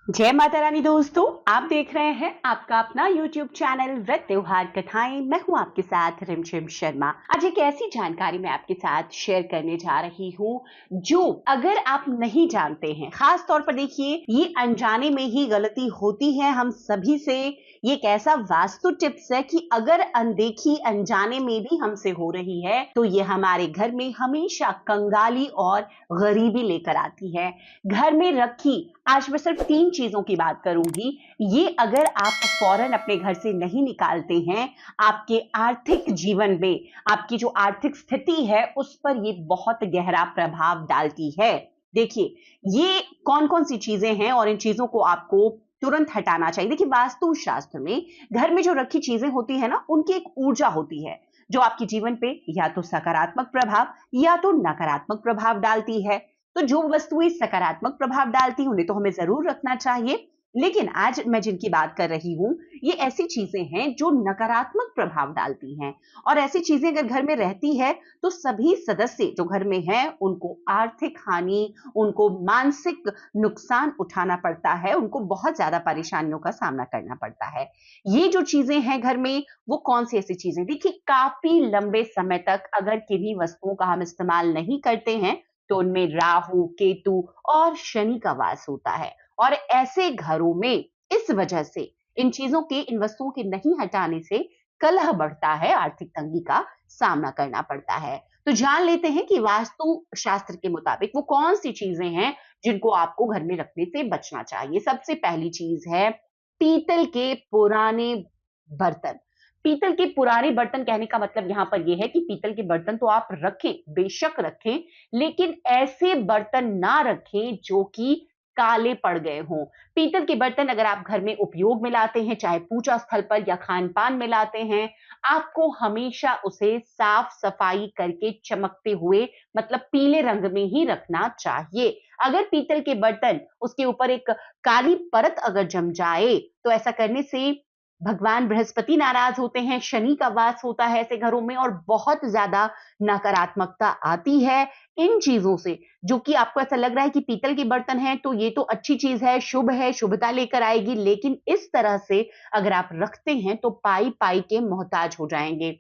जय माता रानी दोस्तों, आप देख रहे हैं आपका अपना YouTube चैनल व्रत त्योहार कथाएं। मैं हूं आपके साथ रिमझिम शर्मा। आज एक ऐसी जानकारी मैं आपके साथ शेयर करने जा रही हूं जो अगर आप नहीं जानते हैं, खास तौर पर देखिए ये अनजाने में ही गलती होती है हम सभी से। ये एक ऐसा वास्तु टिप्स है कि अगर अनदेखी अनजाने में भी हमसे हो रही है तो ये हमारे घर में हमेशा कंगाली और गरीबी लेकर आती है। घर में रखी, आज मैं सिर्फ 3 चीजों की बात करूंगी। ये अगर आप फौरन अपने घर से नहीं निकालते हैं, आपके आर्थिक जीवन में, आपकी जो आर्थिक स्थिति है उस पर ये बहुत गहरा प्रभाव डालती है। देखिए, ये कौन-कौन सी चीजें हैं और इन चीजों को आपको तुरंत हटाना चाहिए। देखिए, वास्तु शास्त्र में घर में जो रखी चीजें होती है ना, उनकी एक ऊर्जा होती है जो आपके जीवन पे या तो सकारात्मक प्रभाव या तो नकारात्मक प्रभाव डालती है। तो जो वस्तुएं सकारात्मक प्रभाव डालती हैं उन्हें तो हमें जरूर रखना चाहिए, लेकिन आज मैं जिनकी बात कर रही हूं ये ऐसी चीजें हैं जो नकारात्मक प्रभाव डालती हैं। और ऐसी चीजें अगर घर में रहती है तो सभी सदस्य जो घर में हैं उनको आर्थिक हानि, उनको मानसिक नुकसान उठाना पड़ता है, उनको बहुत ज्यादा परेशानियों का सामना करना पड़ता है। ये जो चीजें हैं घर में, वो कौन सी ऐसी चीजें, देखिए काफी लंबे समय तक अगर किन्हीं वस्तुओं का हम इस्तेमाल नहीं करते हैं तो उनमें राहु, केतु और शनि का वास होता है। और ऐसे घरों में इस वजह से इन चीजों के, इन वस्तुओं के नहीं हटाने से कलह बढ़ता है, आर्थिक तंगी का सामना करना पड़ता है। तो जान लेते हैं कि वास्तु शास्त्र के मुताबिक वो कौन सी चीजें हैं जिनको आपको घर में रखने से बचना चाहिए। सबसे पहली चीज है पीतल के पुराने बर्तन। पीतल के पुराने बर्तन कहने का मतलब यहां पर यह है कि पीतल के बर्तन तो आप रखें, बेशक रखें, लेकिन ऐसे बर्तन ना रखें जो कि काले पड़ गए हों। पीतल के बर्तन अगर आप घर में उपयोग में लाते हैं, चाहे पूजा स्थल पर या खान-पान में लाते हैं, आपको हमेशा उसे साफ-सफाई करके चमकते हुए, मतलब पीले रंग में ही रखना चाहिए। अगर पीतल के बर्तन, उसके ऊपर एक काली परत अगर जम जाए, तो ऐसा करने से भगवान बृहस्पति नाराज होते हैं, शनि का वास होता है ऐसे घरों में और बहुत ज्यादा नकारात्मकता आती है इन चीजों से। जो कि आपको ऐसा लग रहा है कि पीतल के बर्तन हैं तो ये तो अच्छी चीज है, शुभता लेकर आएगी, लेकिन इस तरह से अगर आप रखते हैं तो पाई पाई के मोहताज हो जाएंगे।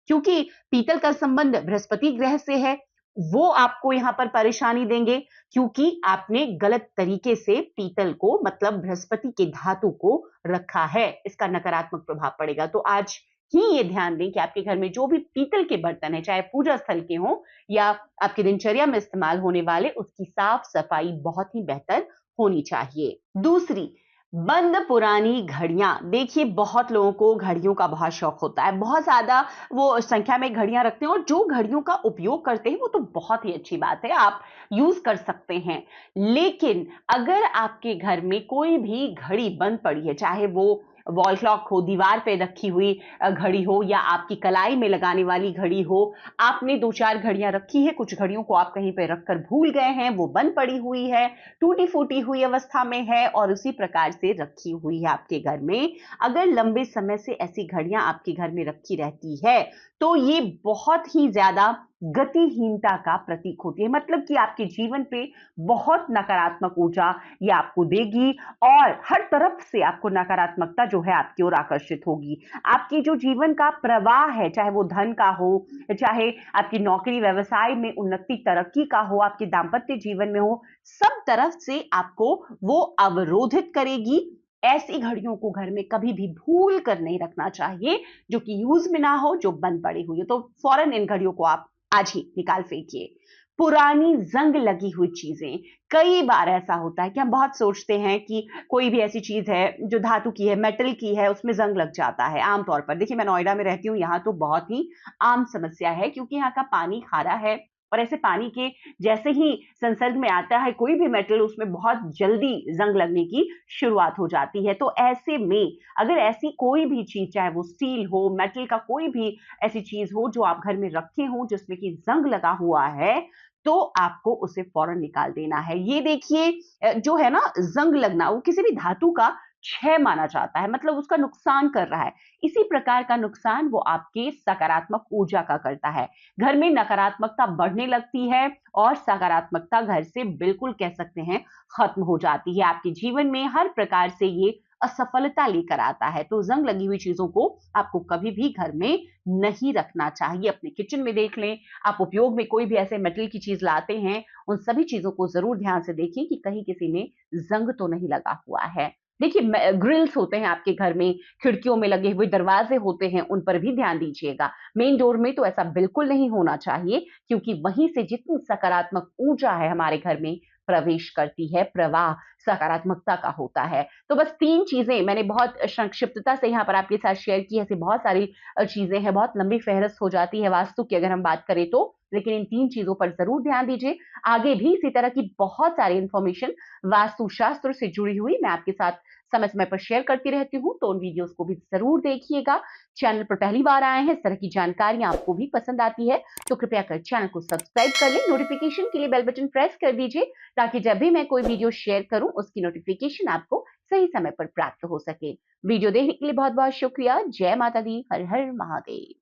क्योंकि पीतल का संबंध बृहस्पति ग्रह से है, वो आपको यहां पर परेशानी देंगे क्योंकि आपने गलत तरीके से पीतल को, मतलब बृहस्पति के धातु को रखा है, इसका नकारात्मक प्रभाव पड़ेगा। तो आज ही ये ध्यान दें कि आपके घर में जो भी पीतल के बर्तन है, चाहे पूजा स्थल के हों या आपकी दिनचर्या में इस्तेमाल होने वाले, उसकी साफ सफाई बहुत ही बेहतर होनी चाहिए। दूसरी, बंद पुरानी घड़ियां। देखिए, बहुत लोगों को घड़ियों का बहुत शौक होता है, बहुत ज्यादा वो संख्या में घड़ियां रखते हैं और जो घड़ियों का उपयोग करते हैं वो तो बहुत ही अच्छी बात है, आप यूज कर सकते हैं। लेकिन अगर आपके घर में कोई भी घड़ी बंद पड़ी है, चाहे वो वॉल क्लॉक हो, दीवार पे रखी हुई घड़ी हो या आपकी कलाई में लगाने वाली घड़ी हो, आपने 2-4 घड़ियां रखी है, कुछ घड़ियों को आप कहीं पे रखकर भूल गए हैं, वो बंद पड़ी हुई है, टूटी-फूटी हुई अवस्था में है और उसी प्रकार से रखी हुई है आपके घर में, अगर लंबे समय से ऐसी घड़ियां आपके घर में रखी रहती है, तो ये बहुत ही ज्यादा गतिहीनता का प्रतीक होती है। मतलब कि आपके जीवन पे बहुत नकारात्मक ऊर्जा ये आपको देगी और हर तरफ से आपको नकारात्मकता जो है आपकी ओर आकर्षित होगी। आपकी जो जीवन का प्रवाह है, चाहे वो धन का हो, चाहे आपकी नौकरी व्यवसाय में उन्नति तरक्की का हो, आपके दाम्पत्य जीवन में हो, सब तरफ से आपको वो अवरोधित करेगी। ऐसी घड़ियों को घर में कभी भी भूल कर नहीं रखना चाहिए जो कि यूज में ना हो, जो बंद पड़ी हुई है। तो फौरन इन घड़ियों को आप आज ही निकाल फेंकिए। पुरानी जंग लगी हुई चीजें, कई बार ऐसा होता है कि हम बहुत सोचते हैं कि कोई भी ऐसी चीज है जो धातु की है, मेटल की है, उसमें जंग लग जाता है। आमतौर पर देखिए, मैं नोएडा में रहती हूँ, यहाँ तो बहुत ही आम समस्या है क्योंकि यहाँ का पानी खारा है और ऐसे पानी के जैसे ही संसर्ग में आता है कोई भी मेटल, उसमें बहुत जल्दी जंग लगने की शुरुआत हो जाती है। तो ऐसे में अगर ऐसी कोई भी चीज, चाहे वो स्टील हो, मेटल का कोई भी ऐसी चीज हो जो आप घर में रखे हो जिसमें कि जंग लगा हुआ है, तो आपको उसे फौरन निकाल देना है। ये देखिए, जो है ना जंग लगना, वो किसी भी धातु का क्षय माना जाता है, मतलब उसका नुकसान कर रहा है। इसी प्रकार का नुकसान वो आपके सकारात्मक ऊर्जा का करता है। घर में नकारात्मकता बढ़ने लगती है और सकारात्मकता घर से बिल्कुल कह सकते हैं खत्म हो जाती है। आपके जीवन में हर प्रकार से ये असफलता लेकर आता है। तो जंग लगी हुई चीजों को आपको कभी भी घर में नहीं रखना चाहिए। अपने किचन में देख लें, आप उपयोग में कोई भी ऐसे मेटल की चीज लाते हैं, उन सभी चीजों को जरूर ध्यान से देखिए कि कहीं किसी में जंग तो नहीं लगा हुआ है। देखिए, ग्रिल्स होते हैं आपके घर में, खिड़कियों में लगे हुए दरवाजे होते हैं, उन पर भी ध्यान दीजिएगा। मेन डोर में तो ऐसा बिल्कुल नहीं होना चाहिए, क्योंकि वहीं से जितनी सकारात्मक ऊर्जा है हमारे घर में प्रवेश करती है, प्रवाह सकारात्मकता का होता है। तो बस 3 चीज़ें मैंने बहुत संक्षिप्तता से यहाँ पर आपके साथ शेयर की। ऐसी बहुत सारी चीज़ें हैं, बहुत लंबी फ़हरिस्त हो जाती है वास्तु की अगर हम बात करें तो। लेकिन इन 3 चीज़ों पर ज़रूर ध्यान दीजिए। आगे भी इसी तरह की बहुत सारी इन्फॉर्मेशन वास्तुशास्त्र से जुड़ी हुई मैं आपके साथ समय-समय पर शेयर करती रहती हूँ, तो उन वीडियोज़ को भी ज़रूर देखिएगा। चैनल पर पहली बार आए हैं, इस तरह की जानकारियाँ आपको भी पसंद आती है, तो कृपया कर चैनल को सब्सक्राइब कर लें। नोटिफ़िकेशन के लिए बेल बटन प्रेस कर दीजिए, ताकि जब भी मैं कोई वीडियो शेयर करूँ, उसकी नोटिफ़िकेशन आपको सही समय पर प्राप्त हो सके। वीडियो देखने के लिए बहुत-बहुत शुक्रिया। जय माता दी, हर हर महादेव।